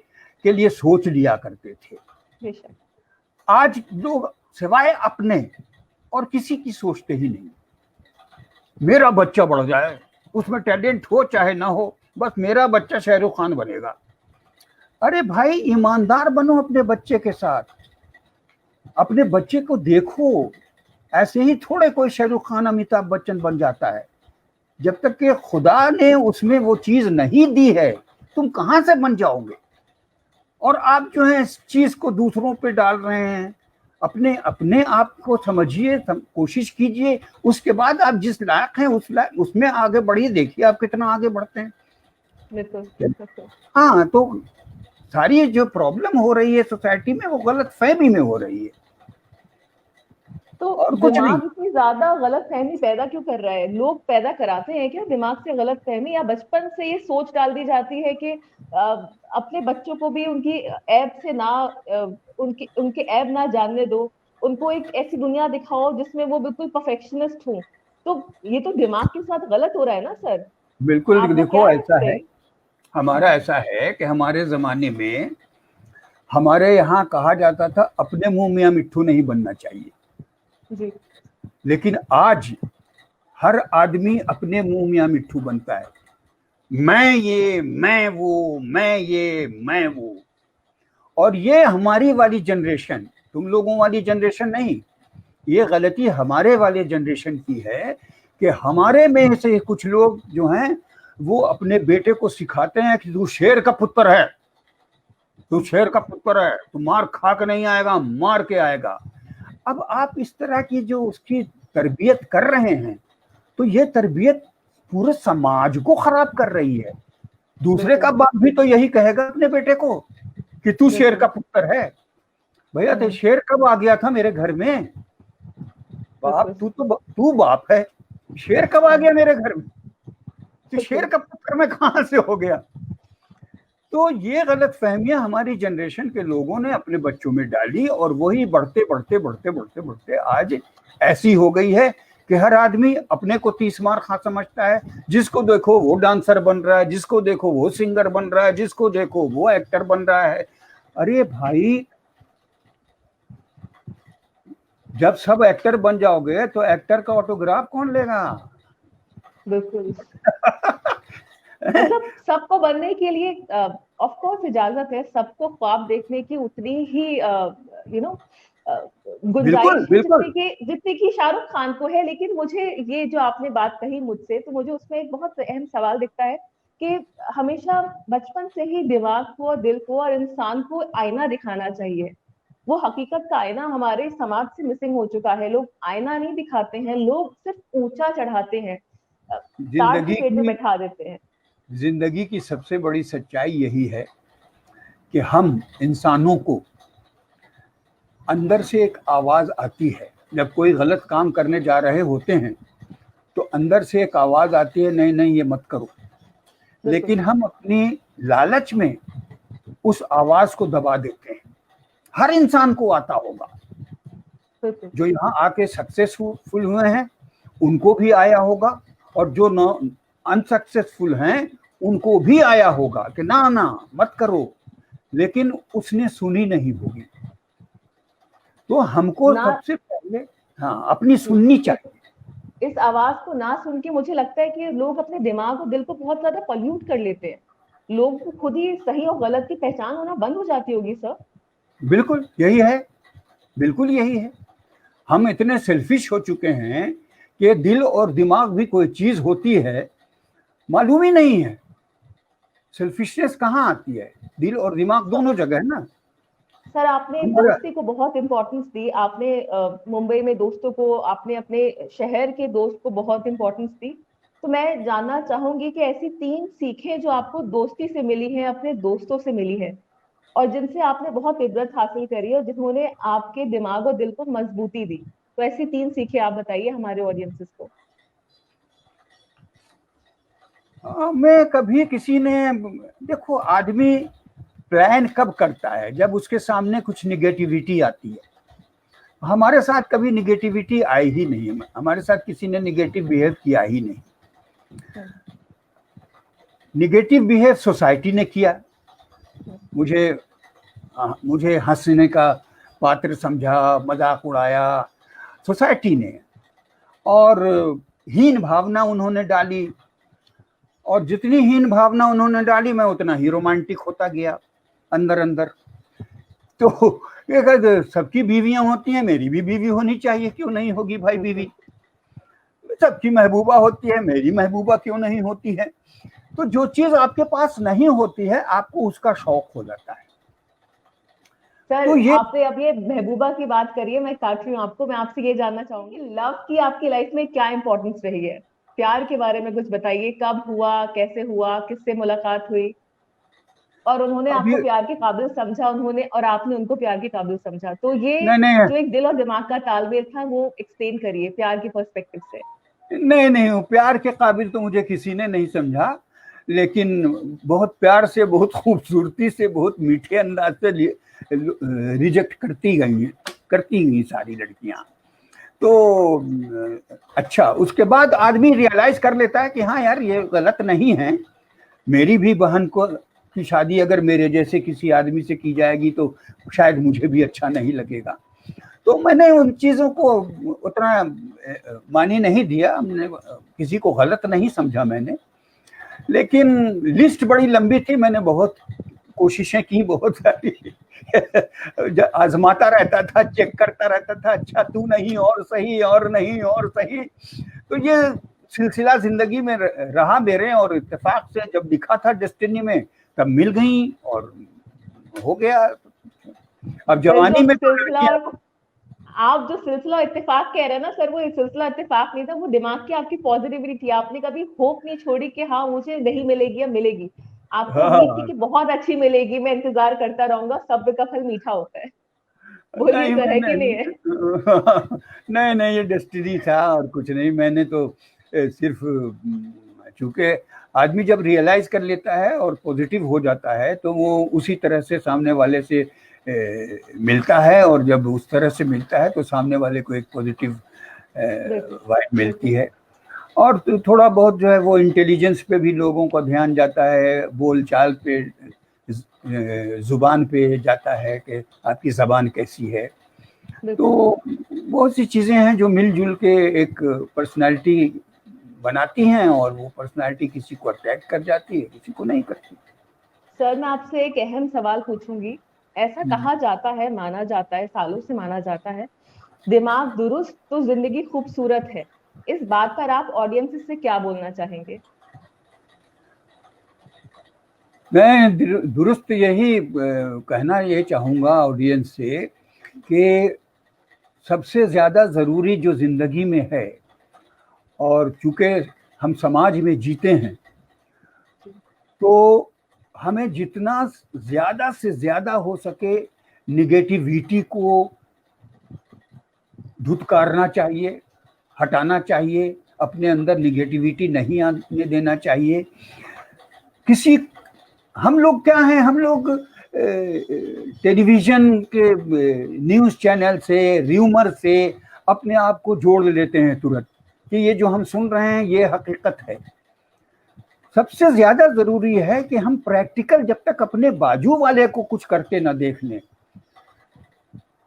के लिए सोच लिया करते थे। आज लोग सिवाय अपने और किसी की सोचते ही नहीं। मेरा बच्चा बढ़ जाए, उसमें टैलेंट हो चाहे ना हो, बस मेरा बच्चा शाहरुख खान बनेगा। अरे भाई ईमानदार बनो अपने बच्चे के साथ, अपने बच्चे को देखो। ऐसे ही थोड़े कोई शाहरुख खान अमिताभ बच्चन बन जाता है। जब तक कि खुदा ने उसमें वो चीज नहीं दी है, तुम कहां से बन जाओगे। और आप जो है इस चीज को दूसरों पे डाल रहे हैं। अपने अपने आप को समझिए, कोशिश कीजिए, उसके बाद आप जिस लायक हैं उसमें आगे बढ़िए। देखिए आप कितना आगे बढ़ते हैं। बिल्कुल। हाँ, तो सारी जो प्रॉब्लम हो रही है सोसाइटी में वो गलत फहमी में हो रही है, तो और कुछ नहीं। दिमाग इतनी ज्यादा गलत फहमी पैदा क्यों कर रहा है? लोग पैदा कराते हैं क्या दिमाग से गलत फहमी, या बचपन से ये सोच डाल दी जाती है कि अपने बच्चों को भी उनकी ऐब से ना उनकी उनके ऐब ना जानने दो, उनको एक ऐसी दुनिया दिखाओ जिसमें वो बिल्कुल परफेक्शनिस्ट हो। तो ये तो दिमाग के साथ गलत हो रहा है ना सर। बिल्कुल, आप लोग क्या देखो ऐसा सोचते है, हैं? हमारा ऐसा है कि हमारे जमाने में हमारे यहाँ कहा जाता था अपने मुंह मियाँ मिट्ठू नहीं बनना चाहिए, जी। लेकिन आज हर आदमी अपने मुंह मियाँ मिट्ठू बनता है। मैं ये, मैं वो, मैं ये, मैं वो। और ये हमारी वाली जनरेशन, तुम लोगों वाली जनरेशन नहीं, ये गलती हमारे वाले जनरेशन की है कि हमारे में से कुछ लोग जो हैं वो अपने बेटे को सिखाते हैं कि तू शेर का पुत्र है, तू शेर का पुत्र है, तू मार खा के नहीं आएगा, मार के आएगा। अब आप इस तरह की जो उसकी तरबियत कर रहे हैं, तो ये तरबियत पूरे समाज को खराब कर रही है। दूसरे का बिल्कुल बाप भी तो यही कहेगा अपने बेटे को कि तू शेर बिल्कुल। का पुत्र है। भैया तो शेर कब आ गया था मेरे घर में? बाप, बिल्कुल। तू बाप है, शेर कब आ गया हम्म, मेरे घर में? तो शेर बिल्कुल। का पुत्र मैं कहां से हो गया? तो ये गलत फहमियां हमारी जनरेशन के लोगों ने अपने बच्चों में डाली, और वही बढ़ते बढ़ते बढ़ते बढ़ते बढ़ते आज ऐसी हो गई है कि हर आदमी अपने को 30 मार खा समझता है। जिसको देखो वो डांसर बन रहा है, जिसको देखो वो सिंगर बन रहा है, जिसको देखो वो एक्टर बन रहा है। अरे भाई, जब सब एक्टर बन जाओगे तो एक्टर का ऑटोग्राफ कौन लेगा? बिल्कुल। मतलब सबको बनने के लिए ऑफ कोर्स इजाजत है, सबको ख्वाब देखने की उतनी ही यू नो बिल्कुल गुंजाइश है बिल्कुल। जितनी की शाहरुख खान को है। लेकिन मुझे ये जो आपने बात कही मुझसे, तो मुझे उसमें एक बहुत अहम सवाल दिखता है कि हमेशा बचपन से ही दिमाग को और दिल को और इंसान को आईना दिखाना चाहिए। वो हकीकत का आईना हमारे समाज से मिसिंग हो चुका है। लोग आईना नहीं दिखाते हैं, लोग सिर्फ ऊंचा चढ़ाते हैं, ताड़ के जिंदगी पेड़ में की बैठा देते हैं। जिंदगी की सबसे बड़ी सच्चाई यही है कि हम इंसानों को अंदर से एक आवाज आती है। जब कोई गलत काम करने जा रहे होते हैं तो अंदर से एक आवाज आती है, नहीं नहीं ये मत करो। बिल्कुल लेकिन हम अपनी लालच में उस आवाज को दबा देते हैं। हर इंसान को आता होगा, बिल्कुल। जो यहाँ आके सक्सेसफुल हुए हैं उनको भी आया होगा, और जो न अनसक्सेसफुल हैं उनको भी आया होगा कि ना ना मत करो, लेकिन उसने सुनी नहीं होगी। तो हमको ना सबसे पहले हाँ अपनी जी, सुननी चाहिए। इस आवाज को ना सुन के मुझे लगता है कि लोग अपने दिमाग और दिल को बहुत ज्यादा पॉल्यूट कर लेते हैं। लोगों को खुद ही सही और गलत की पहचान होना बंद हो जाती होगी सर। बिल्कुल यही है, बिल्कुल यही है। हम इतने सेल्फिश हो चुके हैं कि दिल और दिमाग भी कोई चीज होती है मालूम ही नहीं है। सेल्फिशनेस कहाँ आती है? दिल और दिमाग दोनों जगह है ना सर आपने हमारा। दोस्ती को बहुत इंपॉर्टेंस दी, आपने मुंबई में दोस्तों को, आपने अपने शहर के दोस्त को बहुत इंपॉर्टेंस दी। तो मैं जानना चाहूंगी कि ऐसी 3 सीखें जो आपको दोस्ती से मिली हैं, अपने दोस्तों से मिली हैं, और जिनसे आपने बहुत इबरत हासिल करी है और जिन्होंने आपके दिमाग और दिल को मजबूती दी। तो ऐसी 3 सीखें आप बताइए हमारे ऑडियंसेस को। मैं कभी किसी ने, देखो आदमी प्लान कब करता है? जब उसके सामने कुछ निगेटिविटी आती है। हमारे साथ कभी निगेटिविटी आई ही नहीं, हमारे साथ किसी ने निगेटिव बिहेव किया ही नहीं। हम्म, निगेटिव बिहेव सोसाइटी ने किया, मुझे मुझे हंसने का पात्र समझा, मजाक उड़ाया सोसाइटी ने, और हीन भावना उन्होंने डाली। और जितनी हीन भावना उन्होंने डाली मैं उतना ही रोमांटिक होता गया अंदर अंदर। तो ये कहते सबकी बीवियां होती हैं, मेरी भी बीवी होनी चाहिए, क्यों नहीं होगी भाई बीवी? बिल्कुल। सबकी महबूबा होती है, मेरी महबूबा क्यों नहीं होती है? तो जो चीज आपके पास नहीं होती है आपको उसका शौक हो जाता है। सर तो ये आपने अब ये महबूबा की बात करी है, मैं काट रही हूँ आपको। मैं आपसे ये जानना चाहूंगी, लव की आपकी लाइफ में क्या इंपॉर्टेंस रही है? प्यार के बारे में कुछ बताइए, कब हुआ, कैसे हुआ, किससे मुलाकात हुई, और उन्होंने अभी आपको प्यार के काबिल समझा, उन्होंने और आपने उनको प्यार के काबिल समझा। तो ये नहीं नहीं जो एक दिल और दिमाग का तालमेल था वो एक्सप्लेन करिए प्यार के पर्सपेक्टिव से। नहीं नहीं हूँ, प्यार के काबिल तो मुझे किसी ने नहीं समझा, लेकिन बहुत प्यार से, बहुत खूबसूरती से, बहुत मीठे अंदाज से रिजेक्ट करती गई सारी लड़कियां। तो अच्छा, उसके बाद आदमी रियलाइज कर लेता है कि हाँ यार ये गलत नहीं है। मेरी भी बहन को की शादी अगर मेरे जैसे किसी आदमी से की जाएगी तो शायद मुझे भी अच्छा नहीं लगेगा। तो मैंने उन चीजों को उतना मानी नहीं दिया, हमने किसी को गलत नहीं समझा मैंने। लेकिन लिस्ट बड़ी लंबी थी, मैंने बहुत कोशिशें की, बहुत सारी आजमाता रहता था, चेक करता रहता था, अच्छा तू नहीं और सही, और नहीं और सही। तो ये सिलसिला जिंदगी में रहा मेरे, और इत्तेफाक से जब लिखा था डेस्टिनी में तब मिल गई और हो गया। अब जवानी में तो आप जो सिलसिला इत्तेफाक कह रहे हैं ना सर, वो सिलसिला इत्तेफाक नहीं था, वो दिमाग की आपकी पॉजिटिविटी थी। आपने कभी होप नहीं छोड़ी कि हाँ मुझे नहीं मिलेगी या मिलेगी। आपको उम्मीद थी कि बहुत अच्छी मिलेगी, मैं इंतजार करता रहूंगा, सब्र का फल मीठा होता है। बोलिए नहीं सर, है कि नहीं है? नहीं नहीं, ये डेस्टिनी था और कुछ नहीं। मैंने तो सिर्फ चूंकि आदमी जब रियलाइज कर लेता है और पॉजिटिव हो जाता है तो वो उसी तरह से सामने वाले से मिलता है, और जब उस तरह से मिलता है तो सामने वाले को एक पॉजिटिव वाइब मिलती है। और थोड़ा बहुत जो है वो इंटेलिजेंस पे भी लोगों का ध्यान जाता है, बोल चाल पे, जुबान पे जाता है कि आपकी जबान कैसी है। तो बहुत सी चीज़ें हैं जो मिलजुल के एक पर्सनालिटी बनाती हैं, और वो पर्सनालिटी किसी को अट्रैक्ट कर जाती है, किसी को नहीं करती। सर मैं आपसे एक अहम सवाल पूछूंगी। ऐसा कहा जाता है, माना जाता है, सालों से माना जाता है, दिमाग दुरुस्त तो जिंदगी खूबसूरत है। इस बात पर आप ऑडियंस से क्या बोलना चाहेंगे? मैं दुरुस्त यही कहना ये चाहूँगा ऑडियंस से कि सबसे ज़्यादा ज़रूरी जो ज़िंदगी में है, और चूँकि हम समाज में जीते हैं, तो हमें जितना ज़्यादा से ज़्यादा हो सके निगेटिविटी को धुतकारना चाहिए, हटाना चाहिए, अपने अंदर निगेटिविटी नहीं आने देना चाहिए। हम लोग क्या हैं, हम लोग टेलीविज़न के न्यूज़ चैनल से, र्यूमर से अपने आप को जोड़ लेते हैं तुरंत कि ये जो हम सुन रहे हैं ये हकीकत है। सबसे ज़्यादा ज़रूरी है कि हम प्रैक्टिकल जब तक अपने बाजू वाले को कुछ करके ना देख लें,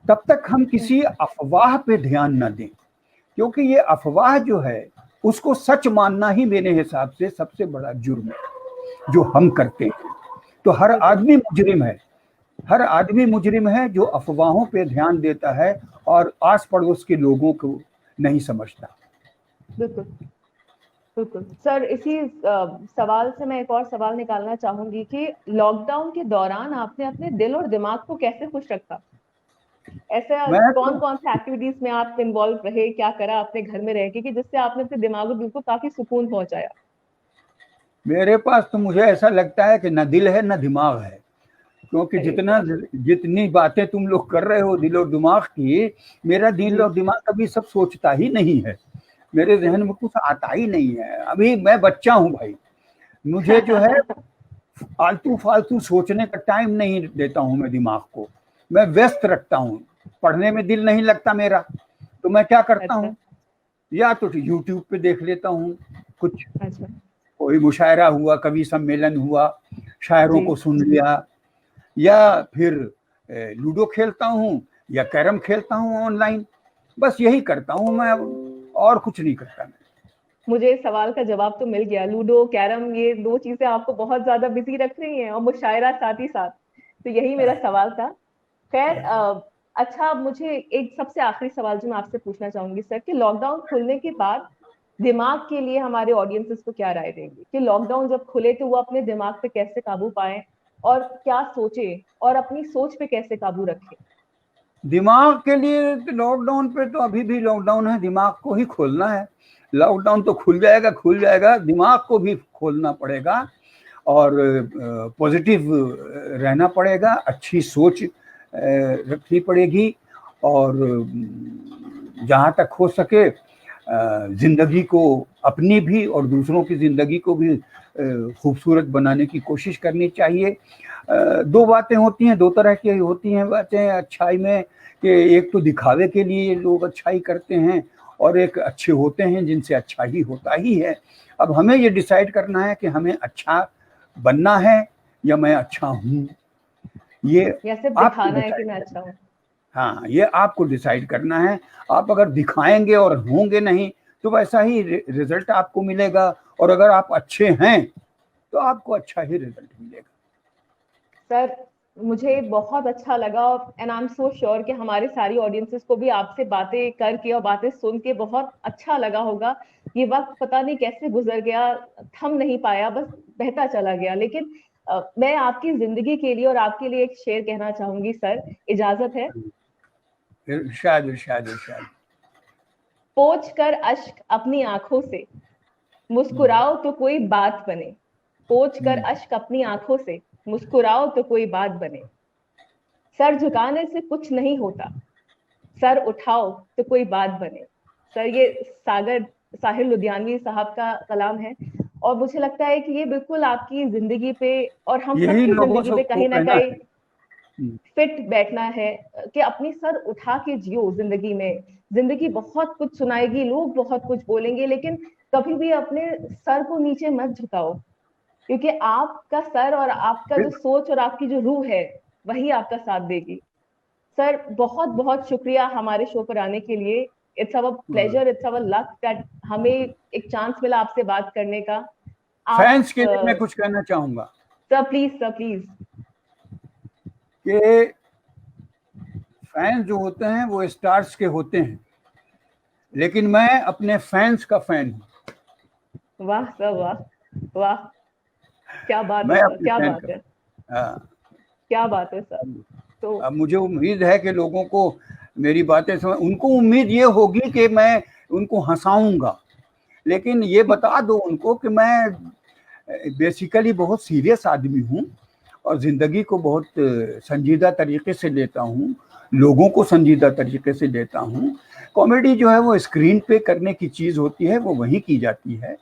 तब तक हम किसी अफवाह पे ध्यान न दें, क्योंकि ये अफवाह जो है उसको सच मानना ही मेरे हिसाब से सबसे बड़ा जुर्म है जो हम करते हैं। तो हर आदमी मुजरिम है, हर आदमी मुजरिम है जो अफवाहों पे ध्यान देता है और आस पड़ोस के लोगों को नहीं समझता। बिल्कुल बिल्कुल सर, इसी सवाल से मैं एक और सवाल निकालना चाहूंगी कि लॉकडाउन के दौरान आपने अपने दिल और दिमाग को कैसे खुश रखा? ऐसा कौन कौन से एक्टिविटीज में आप इन्वॉल्व रहे, क्या करा आपने घर में रह के कि जिससे आपने अपने दिमाग और दिल को काफी सुकून पहुंचाया? मेरे पास तो मुझे ऐसा लगता है कि न दिल है न दिमाग है, क्योंकि जितनी बातें तुम लोग कर रहे हो दिल और दिमाग की, मेरा दिल और दिमाग कभी सब सोचता ही नहीं है, मेरे जहन में कुछ आता ही नहीं है। अभी मैं बच्चा हूँ भाई, मुझे जो है फालतू फालतू सोचने का टाइम नहीं देता हूँ मैं दिमाग को, मैं व्यस्त रखता हूँ। पढ़ने में दिल नहीं लगता मेरा, तो मैं क्या करता हूँ, या तो यूट्यूब पे देख लेता हूँ कुछ, कोई मुशायरा हुआ, कवि सम्मेलन हुआ, शायरों को सुन लिया, या फिर लूडो खेलता हूँ या कैरम खेलता हूँ ऑनलाइन। बस यही करता हूँ मैं, और कुछ नहीं करता मैं। मुझे इस सवाल का जवाब तो मिल गया। लूडो, कैरम, ये दो चीजें आपको बहुत ज्यादा बिजी रख रही हैं, और मुशायरा साथ ही साथ, तो यही मेरा सवाल था। खैर अच्छा, मुझे एक सबसे आखिरी सवाल जो मैं आपसे पूछना चाहूंगी सर, कि लॉकडाउन खुलने के बाद दिमाग के लिए हमारे ऑडियंसेस को क्या राय देंगे कि लॉकडाउन जब खुले तो वो अपने दिमाग पे कैसे काबू पाए और क्या सोचे और अपनी सोच पे कैसे काबू रखें? दिमाग के लिए तो लॉकडाउन पे तो अभी भी लॉकडाउन है, दिमाग को ही खोलना है। लॉकडाउन तो खुल जाएगा, दिमाग को भी खोलना पड़ेगा। और पॉजिटिव रहना पड़ेगा, अच्छी सोच रखनी पड़ेगी, और जहाँ तक हो सके ज़िंदगी को, अपनी भी और दूसरों की ज़िंदगी को भी खूबसूरत बनाने की कोशिश करनी चाहिए। दो बातें होती हैं, दो तरह की होती हैं बातें अच्छाई में, कि एक तो दिखावे के लिए लोग अच्छाई करते हैं, और एक अच्छे होते हैं जिनसे अच्छा ही होता ही है। अब हमें ये डिसाइड करना है कि हमें अच्छा बनना है या मैं अच्छा हूँ, ये या सिर्फ आपको दिखाना है कि डिसाइड मैं करना अच्छा हूँ। है। हाँ, ये आपको डिसाइड करना है। आप अगर दिखाएंगे और होंगे नहीं तो वैसा ही रिजल्ट आपको मिलेगा, और अगर आप अच्छे हैं तो आपको अच्छा ही रिजल्ट मिलेगा। सर मुझे बहुत अच्छा लगा, and I am so sure कि हमारे सारी ऑडियंसेस को भी आपसे बातें करके और बातें सुन के बहुत अच्छा लगा होगा। ये वक्त पता नहीं कैसे गुजर गया, थम नहीं पाया, बस बहता चला गया। लेकिन मैं आपकी जिंदगी के लिए और आपके लिए एक शेर कहना चाहूंगी सर, इजाजत है? इरशाद इरशाद इरशाद। पोंछ कर अश्क अपनी आंखों से, मुस्कुराओ तो कोई बात बने। पोंछ कर अश्क अपनी आंखों से, मुस्कुराओ तो कोई बात बने। सर झुकाने से कुछ नहीं होता, सर उठाओ तो कोई बात बने। सर ये साहिर लुधियानवी साहब का कलाम है, और मुझे लगता है कि ये बिल्कुल आपकी जिंदगी पे और हम यही सबकी लोगों जिंदगी पे सबको कहीं ना कहना कहीं है। हम्म, फिट बैठना है, कि अपनी सर उठा के जियो जिंदगी में। जिंदगी बहुत कुछ सुनाएगी, लोग बहुत कुछ बोलेंगे, लेकिन कभी भी अपने सर को नीचे मत झुकाओ, क्योंकि आपका सर और आपका जो सोच और आपकी जो रूह है वही आपका साथ देगी। सर बहुत बहुत शुक्रिया हमारे शो पर आने के लिए। It's our pleasure, it's our luck that हमें एक चांस मिला आपसे बात करने का। आप फैंस के लिए मैं कुछ कहना चाहूंगा सर प्लीज, सर प्लीज। कि फैंस जो होते हैं वो स्टार्स के होते हैं, लेकिन मैं अपने फैंस का फैन हूँ। वाह सर, वाह वाह, क्या बात है मैं सर, अपने क्या फैन बात का, है, हाँ। क्या बात है सर। तो अब मुझे उम्मीद है कि लोगों को मेरी बातें समझ, उनको उम्मीद ये होगी कि मैं उनको हंसाऊंगा, लेकिन ये बता दो उनको कि मैं बेसिकली बहुत सीरियस आदमी हूँ, और ज़िंदगी को बहुत संजीदा तरीके से लेता हूँ, लोगों को संजीदा तरीके से लेता हूँ। कॉमेडी जो है वो स्क्रीन पे करने की चीज़ होती है, वो वहीं की जाती है।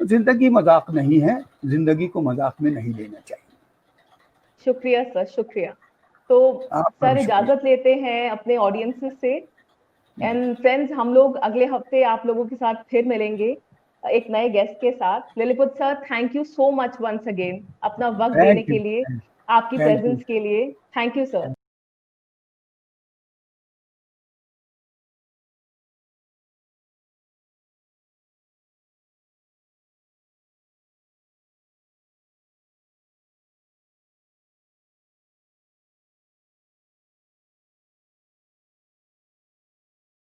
ज़िंदगी मजाक नहीं है, ज़िंदगी को मजाक में नहीं लेना चाहिए। शुक्रिया सर, शुक्रिया। तो आपका सर भी शुक्रिया। इजाजत लेते हैं अपने ऑडियंसेस से। एंड फ्रेंड्स, हम लोग अगले हफ्ते आप लोगों के साथ फिर मिलेंगे एक नए गेस्ट के साथ। Lilliput sir, thank you so much once again अपना वक्त देने थैंक के यू, लिए, आपकी थैंक यू। प्रेजेंस के लिए। Thank you sir.